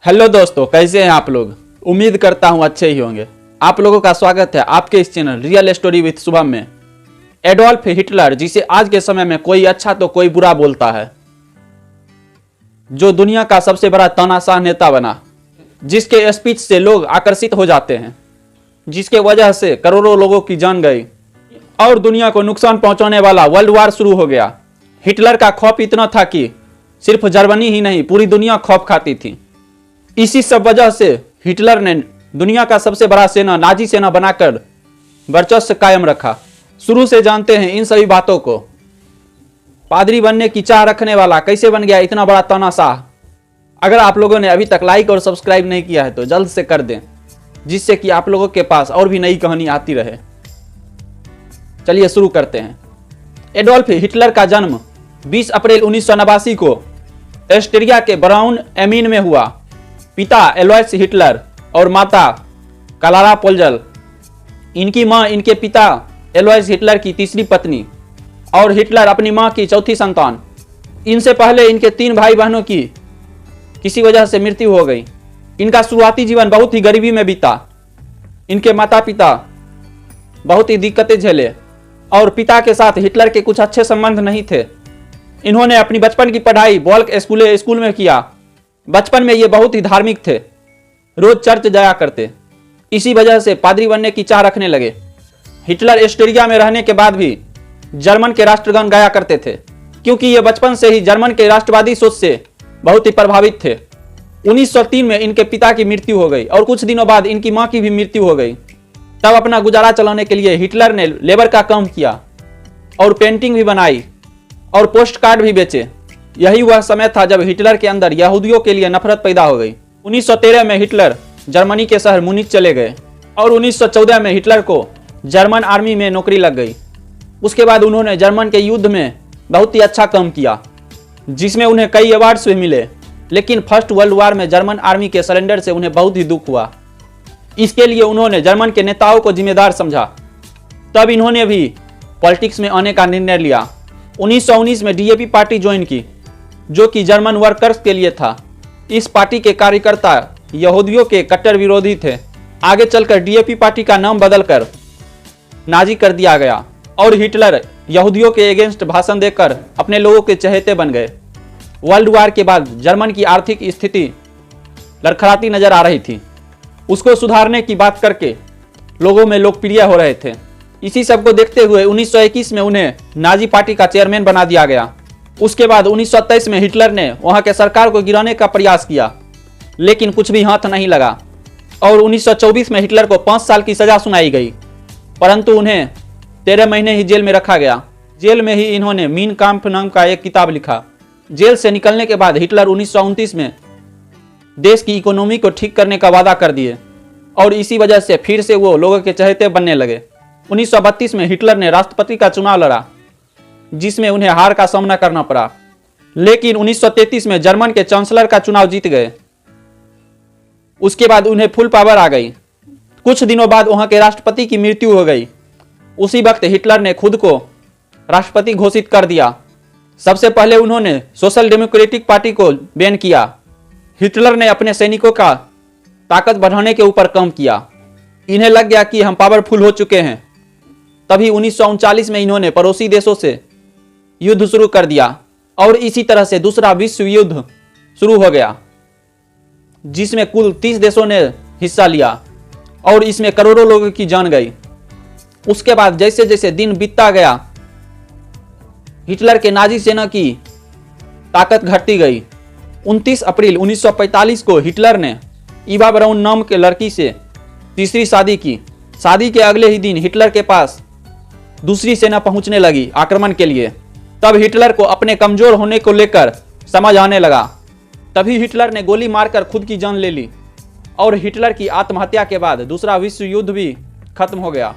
Hello दोस्तों, कैसे हैं आप लोग। उम्मीद करता हूं अच्छे ही होंगे। आप लोगों का स्वागत है आपके इस channel real story with Shubham में। एडोल्फ हिटलर, जिसे आज के समय में कोई अच्छा तो कोई बुरा बोलता है, जो दुनिया का सबसे बड़ा तानाशाह नेता बना, जिसके स्पीच से लोग आकर्षित हो जाते हैं, जिसके वजह से करोड़ों लोगों की जान गई और दुनिया को नुकसान पहुंचाने वाला वर्ल्ड वार शुरू हो गया। हिटलर का खौफ इतना था कि सिर्फ जर्मनी ही नहीं, पूरी दुनिया खौफ खाती थी। इसी सब वजह से हिटलर ने दुनिया का सबसे बड़ा सेना नाजी सेना बनाकर वर्चस्व कायम रखा। शुरू से जानते हैं इन सभी बातों को। पादरी बनने की चाह रखने वाला कैसे बन गया इतना बड़ा तानाशाह। अगर आप लोगों ने अभी तक लाइक और सब्सक्राइब नहीं किया है तो जल्द से कर दें, जिससे कि आप लोगों के पास और भी नई कहानी आती रहे। चलिए शुरू करते हैं। एडोल्फ हिटलर का जन्म 20 अप्रैल 1989 को ऑस्ट्रिया के ब्राउन एमीन में हुआ। पिता एलोइस हिटलर और माता क्लारा पोल्जल। इनकी मां इनके पिता एलोइस हिटलर की तीसरी पत्नी और हिटलर अपनी मां की चौथी संतान। इनसे पहले इनके 3 भाई बहनों की किसी वजह से मृत्यु हो गई। इनका शुरुआती जीवन बहुत ही गरीबी में बीता। इनके माता पिता बहुत ही दिक्कतें झेले और पिता के साथ हिटलर के कुछ अच्छे संबंध नहीं थे। इन्होंने अपनी बचपन की पढ़ाई बॉल्क स्कूल में किया। बचपन में ये बहुत ही धार्मिक थे, रोज चर्च जाया करते। इसी वजह से पादरी बनने की चाह रखने लगे। हिटलर ऑस्ट्रिया में रहने के बाद भी जर्मन के राष्ट्रगान गाया करते थे, क्योंकि ये बचपन से ही जर्मन के राष्ट्रवादी सोच से बहुत ही प्रभावित थे। 1903 में इनके पिता की मृत्यु हो गई और कुछ दिनों बाद इनकी मां की भी मृत्यु हो गई। तब अपना गुजारा चलाने के लिए हिटलर ने लेबर का काम किया और पेंटिंग भी बनाई और पोस्ट कार्ड भी बेचे। यही वह समय था जब हिटलर के अंदर यहूदियों के लिए नफरत पैदा हो गई। 1913 में हिटलर जर्मनी के शहर मुनिक चले गए और 1914 में हिटलर को जर्मन आर्मी में नौकरी लग गई। उसके बाद उन्होंने जर्मन के युद्ध में बहुत ही अच्छा काम किया, जिसमें उन्हें कई अवार्ड्स भी मिले। लेकिन फर्स्ट वर्ल्ड वार में जर्मन आर्मी के सरेंडर से उन्हें बहुत ही दुख हुआ। इसके लिए उन्होंने जर्मन के नेताओं को जिम्मेदार समझा। तब इन्होंने भी पॉलिटिक्स में आने का निर्णय लिया। 1919 में डीएपी पार्टी ज्वाइन की, जो कि जर्मन वर्कर्स के लिए था। इस पार्टी के कार्यकर्ता यहूदियों के कट्टर विरोधी थे। आगे चलकर डीएपी पार्टी का नाम बदलकर नाजी कर दिया गया और हिटलर यहूदियों के अगेंस्ट भाषण देकर अपने लोगों के चहेते बन गए। वर्ल्ड वार के बाद जर्मन की आर्थिक स्थिति लड़खड़ाती नजर आ रही थी। उसको सुधारने की बात करके लोगों में लोकप्रिय हो रहे थे। इसी सब को देखते हुए 1921 में उन्हें नाजी पार्टी का चेयरमैन बना दिया गया। उसके बाद 1923 में हिटलर ने वहां के सरकार को गिराने का प्रयास किया, लेकिन कुछ भी हाथ नहीं लगा और 1924 में हिटलर को 5 साल की सजा सुनाई गई, परंतु उन्हें 13 महीने ही जेल में रखा गया। जेल में ही इन्होंने मीन काम्फ नाम का एक किताब लिखा। जेल से निकलने के बाद हिटलर 1929 में देश की इकोनॉमी को ठीक करने का वादा कर दिए और इसी वजह से फिर से वो लोगों के चहेते बनने लगे। 1932 में हिटलर ने राष्ट्रपति का चुनाव लड़ा, जिसमें उन्हें हार का सामना करना पड़ा, लेकिन 1933 में जर्मन के चांसलर का चुनाव जीत गए। उसके बाद उन्हें फुल पावर आ गई। कुछ दिनों बाद वहां के राष्ट्रपति की मृत्यु हो गई। उसी वक्त हिटलर ने खुद को राष्ट्रपति घोषित कर दिया। सबसे पहले उन्होंने सोशल डेमोक्रेटिक पार्टी को बैन किया। हिटलर ने अपने सैनिकों का ताकत बढ़ाने के ऊपर काम किया। इन्हें लग गया कि हम पावरफुल हो चुके हैं। तभी 1939 में इन्होंने पड़ोसी देशों से युद्ध शुरू कर दिया और इसी तरह से दूसरा विश्व युद्ध शुरू हो गया, जिसमें कुल 30 देशों ने हिस्सा लिया और इसमें करोड़ों लोगों की जान गई। उसके बाद जैसे जैसे दिन बीतता गया, हिटलर के नाजी सेना की ताकत घटती गई। 29 अप्रैल 1945 को हिटलर ने ईवा ब्राउन नाम के लड़की से तीसरी शादी की। शादी के अगले ही दिन हिटलर के पास दूसरी सेना पहुंचने लगी आक्रमण के लिए। तब हिटलर को अपने कमजोर होने को लेकर समझ आने लगा। तभी हिटलर ने गोली मारकर खुद की जान ले ली और हिटलर की आत्महत्या के बाद दूसरा विश्व युद्ध भी खत्म हो गया।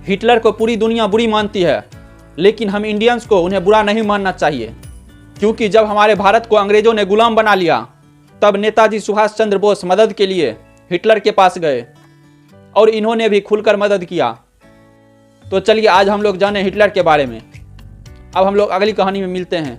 हिटलर को पूरी दुनिया बुरी मानती है, लेकिन हम इंडियंस को उन्हें बुरा नहीं मानना चाहिए, क्योंकि जब हमारे भारत को अंग्रेजों ने गुलाम बना लिया, तब नेताजी सुभाष चंद्र बोस मदद के लिए हिटलर के पास गए और इन्होंने भी खुलकर मदद किया। तो चलिए आज हम लोग जाने हिटलर के बारे में। अब हम लोग अगली कहानी में मिलते हैं।